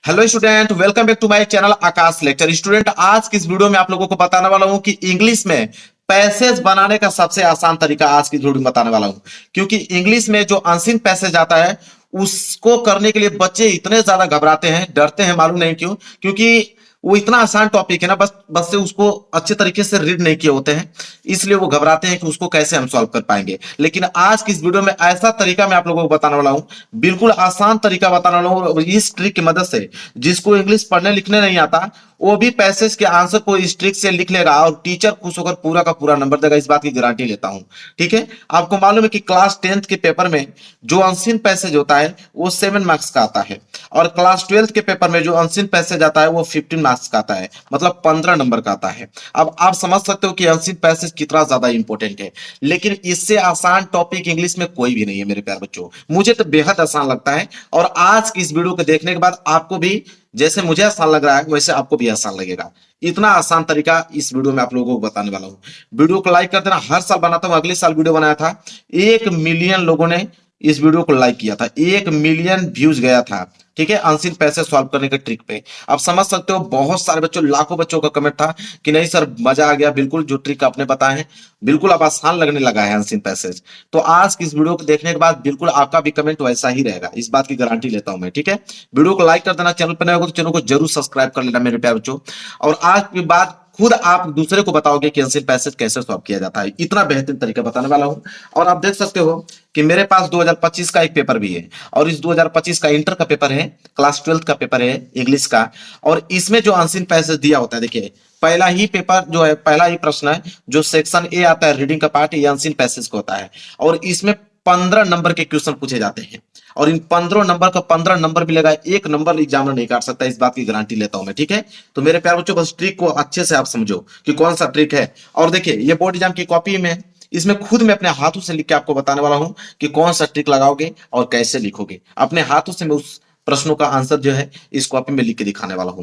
Hello student, welcome back to my channel Aakash lecture. Student, आज की इस वीडियो में आप लोगों को बताने वाला हूं कि इंग्लिश में पैसेज बनाने का सबसे आसान तरीका आज की वीडियो में बताने वाला हूं। क्योंकि इंग्लिश में जो अनसीन पैसेज आता है उसको करने के लिए बच्चे इतने ज्यादा घबराते हैं, डरते हैं, मालूम नहीं क्यों। क्योंकि वो इतना आसान टॉपिक है ना, बस बस से उसको अच्छे तरीके से रीड नहीं किए होते हैं, इसलिए वो घबराते हैं कि उसको कैसे हम सॉल्व कर पाएंगे। लेकिन आज की इस वीडियो में ऐसा तरीका मैं आप लोगों को बताने वाला हूं, बिल्कुल आसान तरीका बताने वाला हूं। इस ट्रिक की मदद से जिसको इंग्लिश पढ़ने लिखने नहीं आता वो भी पैसेज के आंसर को इस ट्रिक से लिख लेगा और टीचर खुश होकर पूरा का पूरा नंबर देगा, इस बात की गारंटी लेता हूं। ठीक है, आपको मालूम है कि क्लास 10th के पेपर में जो अनसीन पैसेज होता है वो 7 मार्क्स का आता है, और क्लास 12th के पेपर में जो अनसीन पैसेज आता है वो 15 मार्क्स का आता है, मतलब 15 नंबर का आता है। अब आप समझ सकते हो कि अनसीन पैसेज कितना ज्यादा इंपॉर्टेंट है। लेकिन इससे आसान टॉपिक इंग्लिश में कोई भी नहीं है मेरे प्यारे बच्चों, मुझे तो बेहद आसान लगता है। और आज की इस वीडियो को देखने के बाद आपको भी जैसे मुझे आसान लग रहा है वैसे आपको भी आसान लगेगा। इतना आसान तरीका इस वीडियो में आप लोगों को बताने वाला हूं। वीडियो को लाइक कर देना, हर साल बनाता हूं। अगले साल वीडियो बनाया था, 1 मिलियन लोगों ने इस वीडियो को लाइक किया था, 1 मिलियन व्यूज गया था। ठीक है, अनसीन पैसे सॉल्व करने के ट्रिक पे आप समझ सकते हो। बहुत सारे बच्चों, लाखों बच्चों का कमेंट था कि नहीं सर, मजा आ गया, बिल्कुल जो ट्रिक आपने बताए हैं बिल्कुल अब आसान लगने लगा है अनसीन पैसेज। तो आज की इस वीडियो को देखने के बाद बिल्कुल आपका भी कमेंट वैसा ही रहेगा, इस बात की गारंटी लेता हूं मैं। ठीक है, वीडियो को लाइक कर देना, चैनल पर नए हो तो चैनल को जरूर सब्सक्राइब कर लेना मेरे प्यारे बच्चों। और आज की बात खुद आप दूसरे को बताओगे कि अनसीन पैसेज कैसे सॉल्व किया जाता है, इतना बेहतरीन तरीका बताने वाला हूं। और आप देख सकते हो कि मेरे पास 2025 का एक पेपर भी है, और इस 2025 का इंटर का पेपर है, क्लास 12th का पेपर है इंग्लिश का। और इसमें जो अनसीन पैसेज दिया होता है, देखिए पहला ही पेपर जो है, पहला ही प्रश्न है जो सेक्शन ए आता है, रीडिंग का पार्ट, ये अनसीन पैसेज को होता है। और इसमें 15 नंबर के क्वेश्चन पूछे जाते हैं, और इन 15 नंबर का 15 नंबर भी लगा, एक नंबर एग्जामिनर नहीं काट सकता, इस बात की गारंटी लेता हूं मैं। ठीक है, तो मेरे प्यारे बच्चों बस ट्रिक को अच्छे से आप समझो कि कौन सा ट्रिक है। और देखिए ये बोर्ड एग्जाम की कॉपी में, इसमें खुद मैं अपने हाथों से लिख के आपको बताने वाला हूं कि कौन सा ट्रिक लगाओगे और कैसे लिखोगे। अपने हाथों से मैं उस प्रश्नों का आंसर जो है इस कॉपी में लिख के दिखाने वाला हूं।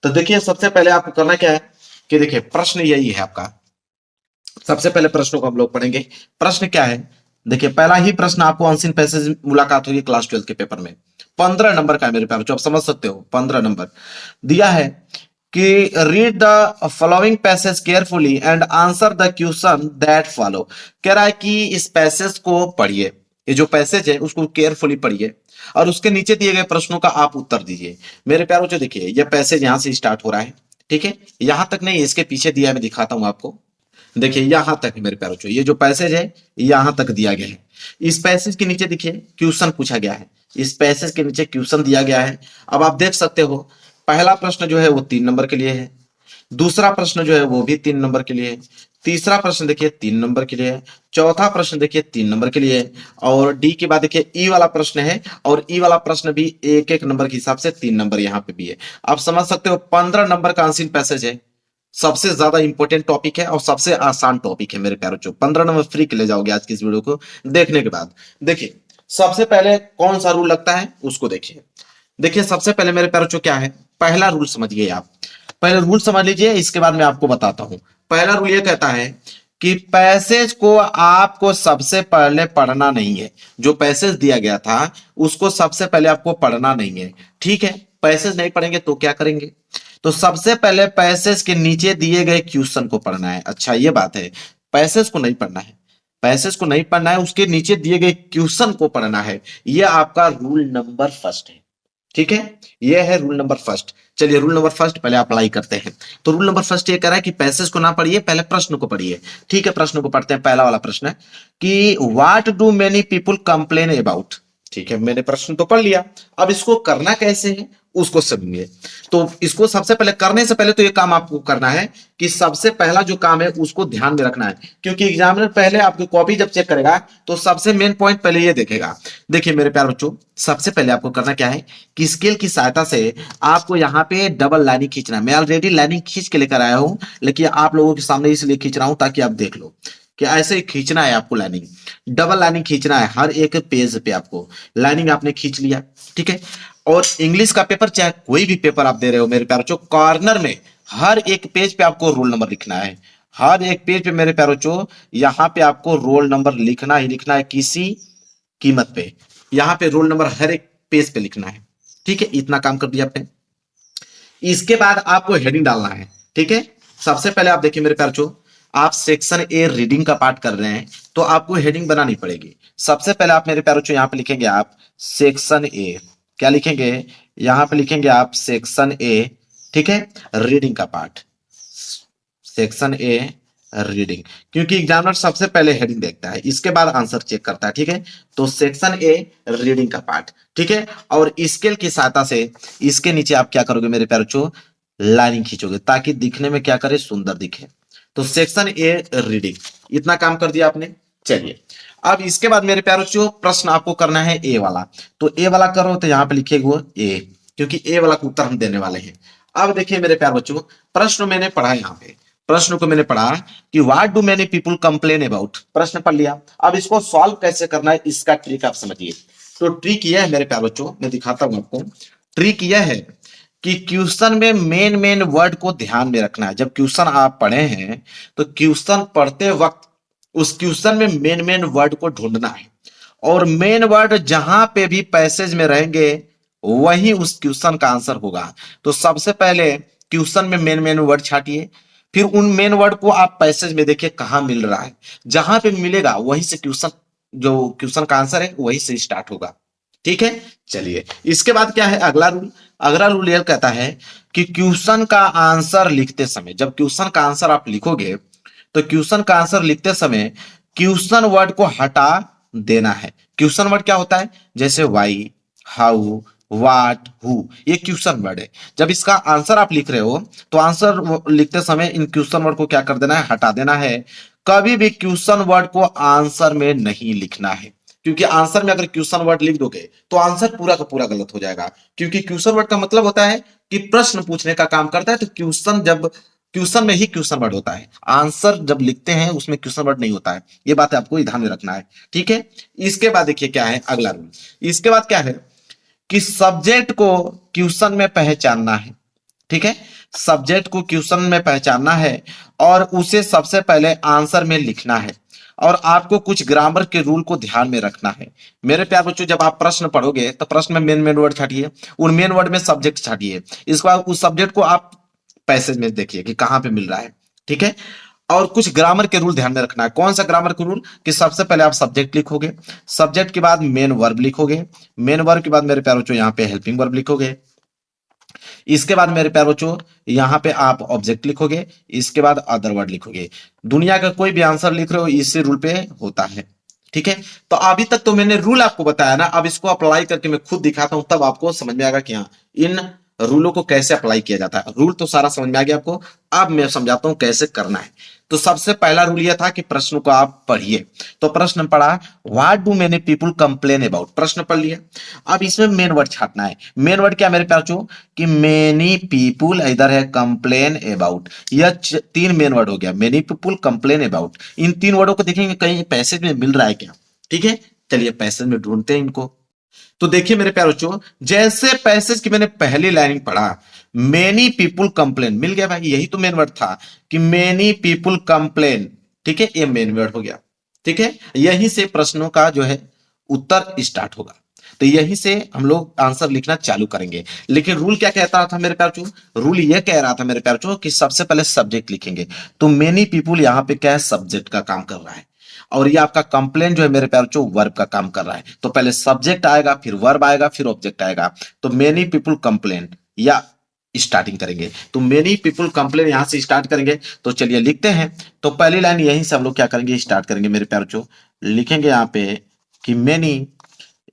तो देखिए सबसे पहले आपको करना क्या है कि देखिए प्रश्न यही है आपका। सबसे पहले प्रश्नों को हम लोग पढ़ेंगे। प्रश्न क्या है, देखिए पहला ही प्रश्न आपको अनसीन पैसेज मुलाकात हुई क्लास 12th के पेपर में, 15 नंबर का है मेरे प्यारे, आप समझ सकते हो 15 नंबर दिया है कि read the following passage carefully and answer the question that follow. कह रहा है कि इस पैसेज को पढ़िए, ये जो पैसेज है उसको केयरफुली पढ़िए और उसके नीचे दिए गए प्रश्नों का आप उत्तर दीजिए। मेरे प्यारों जो देखिए ये पैसेज यहां से स्टार्ट हो रहा है, ठीक है, यहां तक नहीं, इसके पीछे दिया है, मैं दिखाता हूं आपको। देखिए यहां तक है मेरे प्यारों, ये जो पैसेज है यहां तक दिया गया है। इस पैसेज के नीचे देखिए क्वेश्चन पूछा गया है, इस पैसेज के नीचे क्वेश्चन दिया गया है। अब आप देख सकते हो पहला प्रश्न जो है वो 3 नंबर के लिए है, दूसरा प्रश्न जो है वो भी 3 नंबर के लिए है, तीसरा प्रश्न देखिए 3 नंबर के लिए है, चौथा प्रश्न देखिए 3 नंबर के लिए है, और डी के बाद देखिए ई वाला प्रश्न है, और ई वाला प्रश्न भी एक एक नंबर के हिसाब से 3 नंबर यहाँ पे भी है। आप समझ सकते हो 15 नंबर का आंसर पैसेज है, सबसे ज्यादा इंपॉर्टेंट टॉपिक है और सबसे आसान टॉपिक है मेरे प्यारों चो। 15 नंबर फ्री के ले जाओगे आज की इस वीडियो को देखने के बाद। देखिए सबसे पहले कौन सा रूल लगता है उसको देखिए। देखिए सबसे पहले मेरे प्यारों चो क्या है, पहला रूल समझिए आप, पहले रूल समझ लीजिए, इसके बाद मैं आपको बताता हूं। पहला रूल ये कहता है कि पैसेज को आपको सबसे पहले पढ़ना नहीं है, जो पैसेज दिया गया था उसको सबसे पहले आपको पढ़ना नहीं है। ठीक है, पैसेज नहीं पढ़ेंगे तो क्या करेंगे, तो सबसे पहले पैसेज के नीचे दिए गए क्वेश्चन को पढ़ना है। अच्छा ये बात है, पैसेज को नहीं पढ़ना है, पैसेज को नहीं पढ़ना है, उसके नीचे दिए गए क्वेश्चन को पढ़ना है। यह आपका रूल नंबर फर्स्ट है। ठीक है, यह है रूल नंबर फर्स्ट। चलिए रूल नंबर फर्स्ट पहले अप्लाई करते हैं। तो रूल नंबर फर्स्ट ये कह रहा है कि पैसेज को ना पढ़िए, पहले प्रश्न को पढ़िए। ठीक है, प्रश्न को पढ़ते हैं। पहला वाला प्रश्न है कि what do many people complain about. ठीक है, मैंने प्रश्न तो पढ़ लिया, अब इसको करना कैसे है उसको समझिए। तो इसको सबसे पहले करने से पहले तो ये काम आपको करना है कि सबसे पहला जो काम है उसको ध्यान में रखना है, क्योंकि एग्जामिनर पहले आपकी कॉपी जब चेक करेगा तो सबसे मेन पॉइंट पहले ये देखेगा। देखिए मेरे प्यारे बच्चों, सबसे पहले आपको करना क्या है कि स्केल की सहायता से आपको यहाँ पे डबल लाइनिंग खींचना है। मैं ऑलरेडी लाइनिंग खींच के लेकर आया हूं, लेकिन आप लोगों के सामने इसलिए खींच रहा हूं ताकि आप देख लो कि ऐसे ही खींचना है आपको। लाइनिंग डबल लाइनिंग खींचना है हर एक पेज पे, आपको लाइनिंग आपने खींच लिया। ठीक है, और इंग्लिश का पेपर चाहे कोई भी पेपर आप दे रहे हो मेरे प्यारों चो, कॉर्नर में हर एक पेज पे आपको रोल नंबर लिखना है। हर एक पेज पे मेरे प्यारों चो यहाँ पे आपको रोल नंबर लिखना ही लिखना है, किसी कीमत पे यहाँ पे रोल नंबर हर एक पेज पे लिखना है। ठीक है, इतना काम कर दिया आपने। इसके बाद आपको हेडिंग डालना है। ठीक है, सबसे पहले आप देखिए मेरे प्यारे बच्चों, आप सेक्शन ए रीडिंग का पार्ट कर रहे हैं तो आपको हेडिंग बनानी पड़ेगी। सबसे पहले आप मेरे प्यारे बच्चों यहां पे लिखेंगे आप सेक्शन ए। क्या लिखेंगे? यहां पे लिखेंगे आप सेक्शन ए। ठीक है, रीडिंग का पार्ट, सेक्शन ए रीडिंग, क्योंकि एग्जामिनर सबसे पहले हेडिंग देखता है, इसके बाद आंसर चेक करता है। ठीक है, तो सेक्शन ए रीडिंग का पार्ट। ठीक है, और स्केल की सहायता से इसके नीचे आप क्या करोगे मेरे प्यारे बच्चों? लाइनिंग खींचोगे ताकि दिखने में क्या करे, सुंदर दिखे। तो सेक्शन ए रीडिंग, इतना काम कर दिया आपने। चलिए, अब इसके बाद मेरे प्यारे बच्चों प्रश्न आपको करना है ए वाला। तो ए वाला करो तो यहां पे लिखिएगा वो ए, क्योंकि ए वाला का उत्तर हम देने वाले हैं। अब देखिए मेरे प्यारे बच्चों, प्रश्न मैंने पढ़ा यहाँ पे, प्रश्न को मैंने पढ़ा कि what do many people complain about, प्रश्न पढ़ लिया। अब इसको सॉल्व कैसे करना है, इसका ट्रिक आप समझिए। तो ट्रिक यह है मेरे प्यारे बच्चों, मैं दिखाता हूं आपको। ट्रिक यह है कि क्वेश्चन में मेन मेन वर्ड को ध्यान में रखना है। जब क्वेश्चन आप पढ़े हैं तो क्वेश्चन पढ़ते वक्त उस क्वेश्चन में मेन मेन वर्ड को ढूंढना है, और मेन वर्ड जहां पे भी पैसेज में रहेंगे वही उस क्वेश्चन का आंसर होगा। तो सबसे पहले क्वेश्चन में मेन मेन वर्ड छाटिए, फिर उन मेन वर्ड को आप पैसेज में देखिए कहां मिल रहा है, जहां पे मिलेगा वहीं से क्वेश्चन, जो क्वेश्चन का आंसर है वहीं से स्टार्ट होगा। ठीक है, चलिए इसके बाद क्या है अगला रूल। अगला रूल यह कहता है कि क्वेश्चन का आंसर लिखते समय, जब क्वेश्चन का आंसर आप लिखोगे तो क्वेश्चन का आंसर लिखते समय क्वेश्चन वर्ड को हटा देना है। क्वेश्चन वर्ड क्या होता है? जैसे वाई, हाउ, वाट, हु, ये क्वेश्चन वर्ड है। जब इसका आंसर आप लिख रहे हो तो आंसर लिखते समय इन क्वेश्चन वर्ड को क्या कर देना है? हटा देना है। कभी भी क्वेश्चन वर्ड को आंसर में नहीं लिखना है, क्योंकि आंसर में अगर क्वेश्चन वर्ड लिख दोगे तो आंसर पूरा का पूरा गलत हो जाएगा। क्योंकि क्वेश्चन वर्ड का मतलब होता है कि प्रश्न पूछने का काम करता है। तो क्वेश्चन, जब क्वेश्चन में ही क्वेश्चन वर्ड होता है, आंसर जब लिखते हैं उसमें क्वेश्चन वर्ड नहीं होता है। ये बात आपको ध्यान में रखना है। ठीक है, इसके बाद देखिए क्या है अगला रूल। इसके बाद क्या है कि सब्जेक्ट को क्वेश्चन में पहचानना है। ठीक है, सब्जेक्ट को क्वेश्चन में पहचानना है और उसे सबसे पहले आंसर में लिखना है, और आपको कुछ ग्रामर के रूल को ध्यान में रखना है। मेरे प्यार बच्चों, जब आप प्रश्न पढ़ोगे तो प्रश्न में मेन मेन वर्ड छाटिए, उन मेन वर्ड में सब्जेक्ट छाटिए, इसके बाद उस सब्जेक्ट को आप पैसेज में देखिए कि कहां पे मिल रहा है। ठीक है, और कुछ ग्रामर के रूल ध्यान में रखना है। कौन सा ग्रामर के रूल? कि सबसे पहले आप सब्जेक्ट लिखोगे, सब्जेक्ट के बाद मेन वर्ब लिखोगे, मेन वर्ब के बाद मेरे प्यार बच्चों यहाँ पे हेल्पिंग वर्ब लिखोगे, इसके बाद मेरे प्यार बच्चों यहां पे आप ऑब्जेक्ट लिखोगे, इसके बाद अदर वर्ड लिखोगे। दुनिया का कोई भी आंसर लिख रहे हो इसी रूल पे होता है। ठीक है, तो अभी तक तो मैंने रूल आपको बताया ना, अब इसको अप्लाई करके मैं खुद दिखाता हूं, तब आपको समझ में आएगा कि हाँ इन रूलों को कैसे अप्लाई किया जाता है। रूल तो सारा समझ में आ गया आपको, अब मैं समझाता हूं कैसे करना है। तो सबसे पहला रूल यह था कि प्रश्न को आप पढ़िए। तो प्रश्न पढ़ा, what do many people complain about, प्रश्न पढ़ लिया। अब इसमें मेन वर्ड छाटना है। मेन वर्ड क्या मेरे प्यार बच्चों? कि मेनी पीपुल, इधर है कंप्लेन अबाउट, यह तीन मेन वर्ड हो गया। मेनी पीपुल, कंप्लेन अबाउट, इन तीन वर्डों को देखेंगे कहीं पैसेज में मिल रहा है क्या। ठीक है, चलिए पैसेज में ढूंढते हैं इनको। तो देखिए मेरे प्यारे बच्चों, जैसे पैसेज की मैंने पहली लाइन पढ़ा, मेनी पीपुल कंप्लेन, मिल गया भाई, यही तो मेन वर्ड था कि मेनी पीपुल कंप्लेन। ठीक है, ये मेन वर्ड हो गया। ठीक है, यहीं से प्रश्नों का जो है उत्तर स्टार्ट होगा। तो यहीं से हम लोग आंसर लिखना चालू करेंगे। लेकिन रूल क्या कहता था मेरे प्यारे बच्चों? रूल यह कह रहा था मेरे प्यारे बच्चों कि सबसे पहले सब्जेक्ट लिखेंगे। तो मेनी पीपुल यहां पे क्या है? सब्जेक्ट का काम कर रहा है, और ये आपका कंप्लेन जो है मेरे प्यारे बच्चों वर्ब का काम कर रहा है। तो पहले सब्जेक्ट आएगा, फिर वर्ब आएगा, फिर ऑब्जेक्ट आएगा। तो मेनी पीपुल कंप्लेन या स्टार्टिंग करेंगे। तो मेनी पीपुल कंप्लेन यहां से स्टार्ट करेंगे। तो चलिए लिखते हैं। तो पहली लाइन यहीं से हम लोग क्या करेंगे? स्टार्ट करेंगे मेरे प्यारे बच्चों। लिखेंगे यहां पे कि मेनी,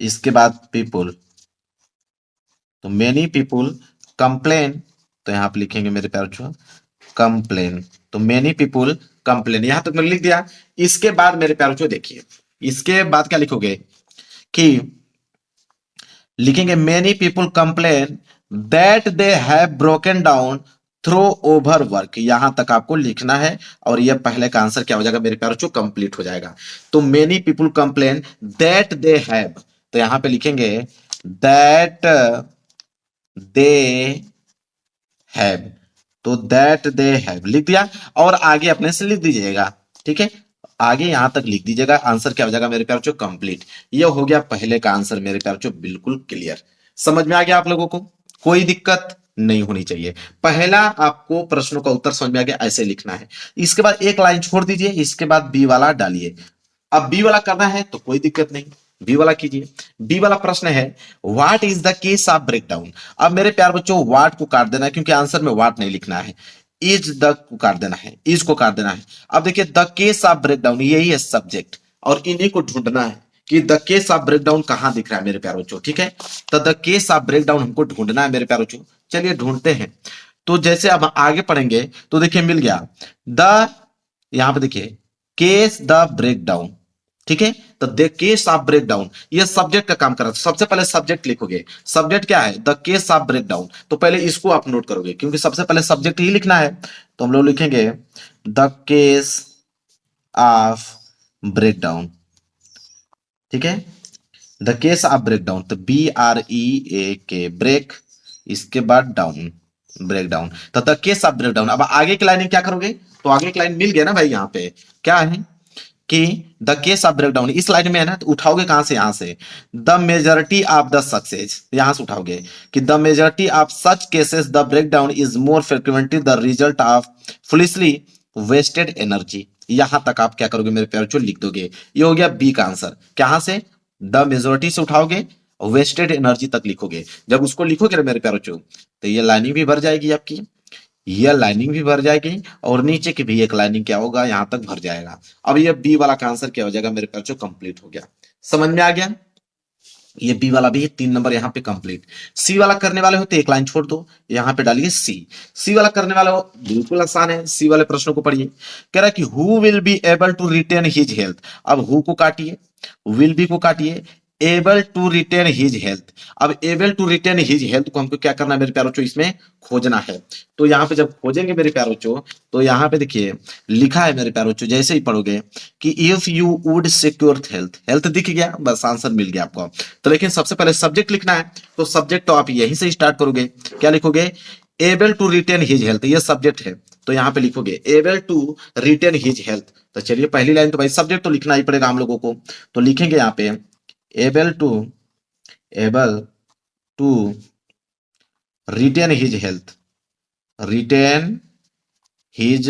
इसके बाद पीपुल, तो मेनी पीपुल कंप्लेन, तो यहां पे लिखेंगे मेरे प्यारे बच्चों कंप्लेन। तो मेनी पीपुल कंप्लेन, यहां तक मैंने लिख दिया। इसके बाद मेरे प्यारे बच्चों देखिए, इसके बाद क्या लिखोगे कि लिखेंगे many people complain that they have broken down through over work, यहां तक आपको लिखना है। और यह पहले का आंसर क्या हो जाएगा मेरे प्यारे बच्चों? कंप्लीट हो जाएगा। तो many people complain that they have, तो यहां पे लिखेंगे दैट दे हैव, तो दैट दे हैव लिख दिया, और आगे अपने से लिख दीजिएगा। ठीक है, आगे यहां तक लिख दीजिएगा। आंसर क्या हो जाएगा मेरे प्यारे बच्चों? कंप्लीट। ये हो गया पहले का आंसर मेरे प्यारे बच्चों, बिल्कुल क्लियर। समझ में आ गया आप लोगों को? कोई दिक्कत नहीं होनी चाहिए। पहला आपको प्रश्नों का उत्तर समझ में आ गया, ऐसे लिखना है। इसके बाद एक लाइन छोड़ दीजिए, इसके बाद बी वाला डालिए। अब बी वाला करना है तो कोई दिक्कत नहीं, बी वाला कीजिए। बी वाला प्रश्न है what is the case of breakdown. अब मेरे प्यार बच्चों व्हाट को काट देना है, क्योंकि आंसर में व्हाट नहीं लिखना है, इज द को काट देना है, इज को काट देना है। अब देखिए द केस ऑफ ब्रेकडाउन यही है सब्जेक्ट, और इन्हीं को ढूंढना है कि द केस ऑफ ब्रेकडाउन कहां दिख रहा है मेरे प्यार बच्चों। ठीक है, तो द केस ऑफ ब्रेकडाउन हमको ढूंढना है मेरे प्यार बच्चों। चलिए ढूंढते हैं। तो जैसे अब आगे पढ़ेंगे तो देखिए मिल गया द, यहां पे देखिए केस द ब्रेकडाउन। ठीक है, तो द केस ऑफ ब्रेकडाउन ये सब्जेक्ट का काम कर रहा है। सबसे पहले सब्जेक्ट लिखोगे, सब्जेक्ट क्या है, द केस ऑफ ब्रेकडाउन। तो पहले इसको आप नोट करोगे, क्योंकि सबसे पहले सब्जेक्ट ही लिखना है। तो हम लोग लिखेंगे द केस ऑफ ब्रेकडाउन। ठीक है, द केस ऑफ ब्रेकडाउन, तो BREAK ब्रेक, इसके बाद डाउन, ब्रेकडाउन। तो द केस ऑफ ब्रेकडाउन। अब आगे की लाइन क्या करोगे, तो आगे की लाइन मिल गया ना भाई, यहां पे क्या है कि द केस ऑफ ब्रेकडाउन इस लाइन में है ना, तो उठाओगे कहां से, यहां से the majority of the success, यहां से उठाओगे कि the majority of such cases the breakdown is more frequently the result of foolishly wasted energy. यहां तक आप क्या करोगे मेरे प्यारे, लिख दोगे। ये हो गया बी का आंसर। कहां से, द मेजोरिटी से उठाओगे, वेस्टेड एनर्जी तक लिखोगे। जब उसको लिखोगे ना मेरे प्यारे, तो ये लाइनिंग भी भर जाएगी आपकी, यह लाइनिंग भी भर जाएगी, और नीचे की भी एक लाइनिंग क्या होगा, यहां तक भर जाएगा। अब ये बी वाला का आंसर क्या हो जाएगा मेरे प्यारे, कंप्लीट हो गया। समझ में आ गया? ये बी वाला भी 3 नंबर यहाँ पे कंप्लीट। सी वाला करने वाले हो तो एक लाइन छोड़ दो, यहाँ पे डालिए सी। सी वाला करने वाले हो बिल्कुल आसान है, सी वाले प्रश्नों को पढ़िए। कह रहा है कि who will be able to retain his health. अब हु को काटिए, विल बी को काटिए, able to retain his health. अब able to retain his health को हमको क्या करना है मेरे प्यारे बच्चों, इसमें खोजना है। तो यहाँ पे जब खोजेंगे मेरे प्यारे बच्चों, तो यहाँ पे देखिए लिखा है मेरे प्यारे बच्चों, जैसे ही पढ़ोगे कि if you would secure health, health दिख गया, बस आंसर मिल गया आपको। तो लेकिन सबसे पहले सब्जेक्ट लिखना है, तो सब्जेक्ट तो आप यहीं से स्टार्ट करोगे। क्या लिखोगे, able to retain his health, ये सब्जेक्ट है, तो यहाँ पे लिखोगे able to retain his health. तो चलिए पहली लाइन तो भाई सब्जेक्ट तो लिखना ही पड़ेगा हम लोगों को, तो लिखेंगे यहाँ पे able to retain his health, retain his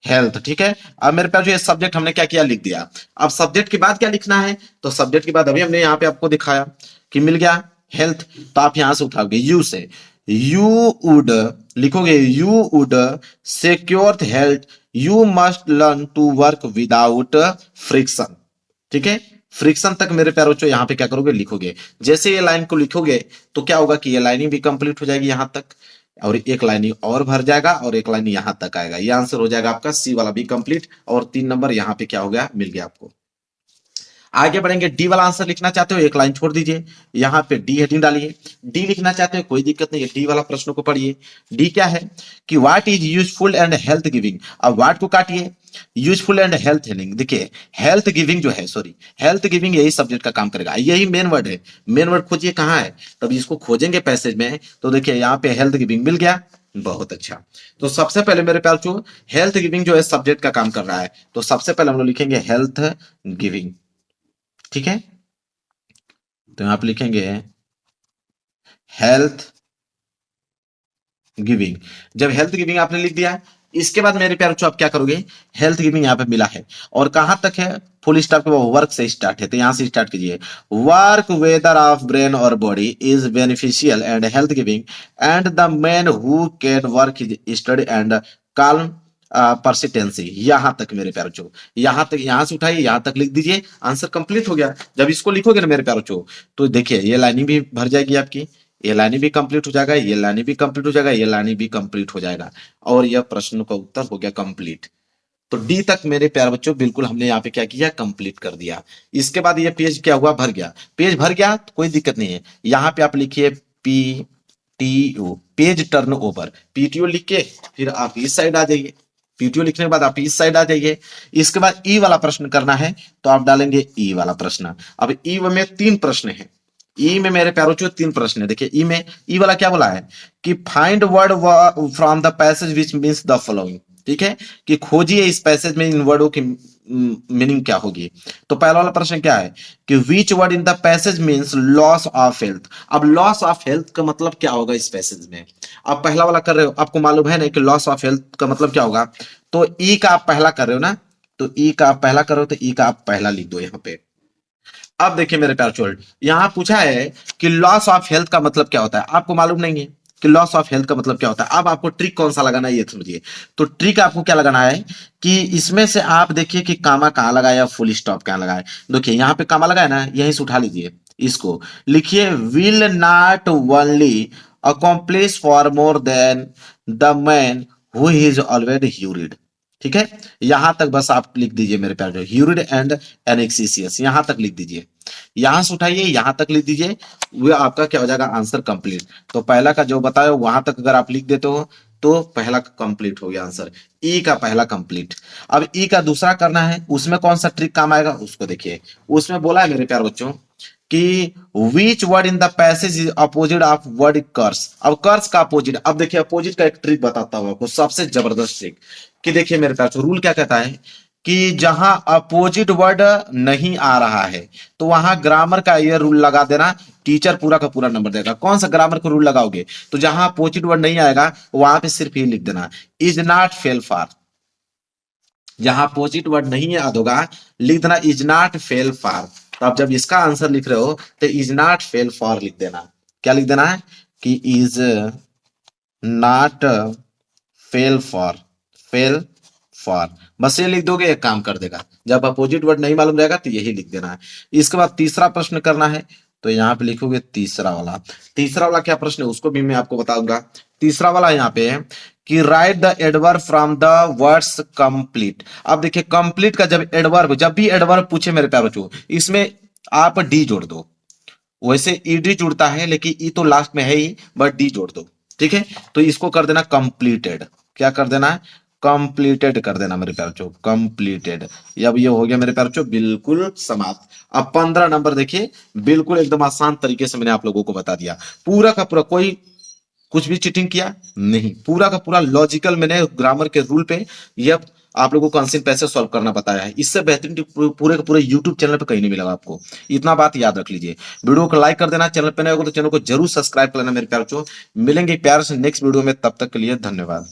health. ठीक है, अब मेरे पास जो ये सब्जेक्ट हमने क्या किया, लिख दिया। अब सब्जेक्ट के बाद क्या लिखना है, तो सब्जेक्ट के बाद अभी हमने यहाँ पे आपको दिखाया कि मिल गया हेल्थ, तो आप यहां से उठाओगे यू से, यू वुड लिखोगे, you would secure health, you must learn to work without friction. ठीक है, फ्रिक्शन तक मेरे प्यारे बच्चों यहाँ पे क्या करोगे, लिखोगे। जैसे ये लाइन को लिखोगे तो क्या होगा कि ये लाइनिंग भी कंप्लीट हो जाएगी यहां तक, और एक लाइनिंग और भर जाएगा, और एक लाइन यहां तक आएगा। ये आंसर हो जाएगा आपका सी वाला भी कंप्लीट, और 3 नंबर यहाँ पे क्या हो गया, मिल गया आपको। आगे बढ़ेंगे, डी वाला आंसर लिखना चाहते हो एक लाइन छोड़ दीजिए, यहाँ पे डी हेडिंग डालिए। डी लिखना चाहते हो कोई दिक्कत नहीं है, डी वाला प्रश्न को पढ़िए। डी क्या है कि what is useful and health giving. अब व्हाट को काटिए, यूजफुल एंड हेल्थ गिविंग। देखिए हेल्थ गिविंग जो है, सॉरी हेल्थ गिविंग यही सब्जेक्ट का काम करेगा, यही मेन वर्ड है। मेन वर्ड खोजिए कहाँ है, तब इसको खोजेंगे पैसेज में, तो देखिए यहाँ पे हेल्थ गिविंग मिल गया, बहुत अच्छा। तो सबसे पहले मेरे प्यार जो हेल्थ गिविंग जो है सब्जेक्ट का काम कर रहा है, तो सबसे पहले हम लोग लिखेंगे हेल्थ गिविंग। ठीक है, तो यहां पे लिखेंगे हेल्थ गिविंग। जब हेल्थ गिविंग आपने लिख दिया, इसके बाद मेरे प्यारे बच्चों आप क्या करोगे, हेल्थ गिविंग यहाँ पे मिला है, और कहां तक है, फुल स्टॉप के वर्क से स्टार्ट है, तो यहां से स्टार्ट कीजिए। वर्क वेदर ऑफ ब्रेन और body is beneficial and health giving, and the man who can work study and calm persistency. यहां तक मेरे प्यारे बच्चों, यहां तक, यहां से उठाइए यहां तक लिख दीजिए, आंसर कंप्लीट हो गया। जब इसको लिखोगे ना मेरे प्यारे बच्चों, तो देखिए ये लाइनिंग भी भर जाएगी आपकी, ये लाइनिंग भी कंप्लीट हो जाएगा, ये लाइनिंग भी कंप्लीट हो जाएगा, ये लाइनिंग भी कंप्लीट हो जाएगा, और यह प्रश्न का उत्तर हो गया कंप्लीट। तो डी तक मेरे प्यारे बच्चों बिल्कुल हमने यहाँ पे क्या किया, कंप्लीट कर दिया। इसके बाद ये पेज क्या हुआ, भर गया। पेज भर गया तो कोई दिक्कत नहीं है, यहाँ पे आप लिखिए PTO, page turn over. PTO लिख के फिर आप इस साइड आ जाइए, PTO लिखने के बाद आप इस साइड आ जाइए। इसके बाद ई वाला प्रश्न करना है, तो आप डालेंगे ई वाला प्रश्न। अब ई में 3 प्रश्न है, ई में मेरे प्यारों चो 3 प्रश्न है। देखिए ई वाला क्या बोला है कि find word from the passage which means the following. ठीक है, कि खोजिए इस पैसेज में इन वर्डों की मीनिंग क्या होगी। तो पहला वाला प्रश्न क्या है कि which word in the passage means loss of health. अब लॉस ऑफ हेल्थ का मतलब क्या होगा इस पैसेज में। अब पहला वाला कर रहे हो, आपको मालूम है ना कि लॉस ऑफ हेल्थ का मतलब क्या होगा। तो ई का आप पहला कर रहे हो ना, तो ई का आप पहला कर रहे हो, तो ई का आप पहला लिख दो यहाँ पे। अब देखिए मेरे प्यार चोल्ड, यहां पूछा है कि लॉस ऑफ हेल्थ का मतलब क्या होता है, आपको मालूम नहीं है कि लॉस ऑफ हेल्थ का मतलब क्या होता है। अब आपको ट्रिक कौन सा लगाना है ये समझिए। तो ट्रिक आपको क्या लगाना है कि इसमें से आप देखिए कि कामा कहां लगाया, फुल स्टॉप कहां लगाया। देखिए यहां पे कामा लगाया ना, यहीं से उठा लीजिए, इसको लिखिए will not only accomplish for more than the man who is already hurried. ठीक है, यहां तक बस आप लिख दीजिए मेरे प्यार जो ह्यूरिड एंड एनेक्सिसियस, यहां तक लिख दीजिए, यहां से उठाइए यहां तक लिख दीजिए, वो आपका क्या हो जाएगा आंसर कंप्लीट। तो पहला का जो बताया वहां तक अगर आप लिख देते हो तो पहला कंप्लीट हो गया आंसर, ई का पहला कंप्लीट। अब ई का दूसरा करना है, उसमें कौन सा ट्रिक काम आएगा उसको देखिए। उसमें बोला है मेरे प्यार बच्चों कि which word in the passage is opposite of word curse. अब कर्स का अपोजिट, अब देखिए अपोजिट का एक ट्रिक बताता हूं आपको, सबसे जबरदस्त ट्रिक। कि देखिए मेरे प्यार रूल क्या कहता है कि जहां अपोजिट वर्ड नहीं आ रहा है तो वहां ग्रामर का ये रूल लगा देना, टीचर पूरा का पूरा नंबर देगा। कौन सा ग्रामर का रूल लगाओगे, तो जहां अपोजिट वर्ड नहीं आएगा वहां पे सिर्फ ये लिख देना इज नॉट फेल फॉर। जहां अपोजिट वर्ड नहीं याद होगा लिख देना इज नॉट फेल फॉर। तो आप जब इसका आंसर लिख रहे हो तो इज नॉट फेल फॉर लिख देना। क्या लिख देना है कि is not fail for, fail for, बस ये लिख दोगे एक काम कर देगा। जब अपोजिट वर्ड नहीं मालूम रहेगा तो यही लिख देना है। इसके बाद तीसरा प्रश्न करना है, तो यहाँ पे लिखोगे तीसरा वाला। तीसरा वाला क्या प्रश्न है उसको भी मैं आपको बताऊंगा। तीसरा वाला यहाँ पे है कि right the adverb from the words complete. अब देखिए कंप्लीट का जब एडवर्ब, जब भी एडवर्ब पूछे मेरे प्यारे बच्चों इसमें आप डी जोड़ दो। वैसे ईडी जुड़ता है लेकिन ई तो लास्ट में है ही, बट डी जोड़ दो। ठीक है, तो इसको कर देना कंप्लीटेड। क्या कर देना है, कंप्लीटेड कर देना मेरे प्यारे बच्चों, कंप्लीटेड। अब ये हो गया मेरे प्यारे बच्चों बिल्कुल समाप्त। अब 15 नंबर देखिए, बिल्कुल एकदम आसान तरीके से मैंने आप लोगों को बता दिया। पूरा का पूरा, कोई कुछ भी चीटिंग किया नहीं, पूरा का पूरा लॉजिकल मैंने ग्रामर के रूल पे ये आप लोगों को आंसर पैसे सॉल्व करना बताया है। इससे बेहतरीन पूरे के पूरे यूट्यूब चैनल पे कहीं नहीं मिलेगा आपको, इतना बात याद रख लीजिए। वीडियो को लाइक कर देना, चैनल पे नए हो तो चैनल को जरूर सब्सक्राइब कर लेना मेरे प्यारे बच्चों। मिलेंगे प्यार से नेक्स्ट वीडियो में, तब तक के लिए धन्यवाद।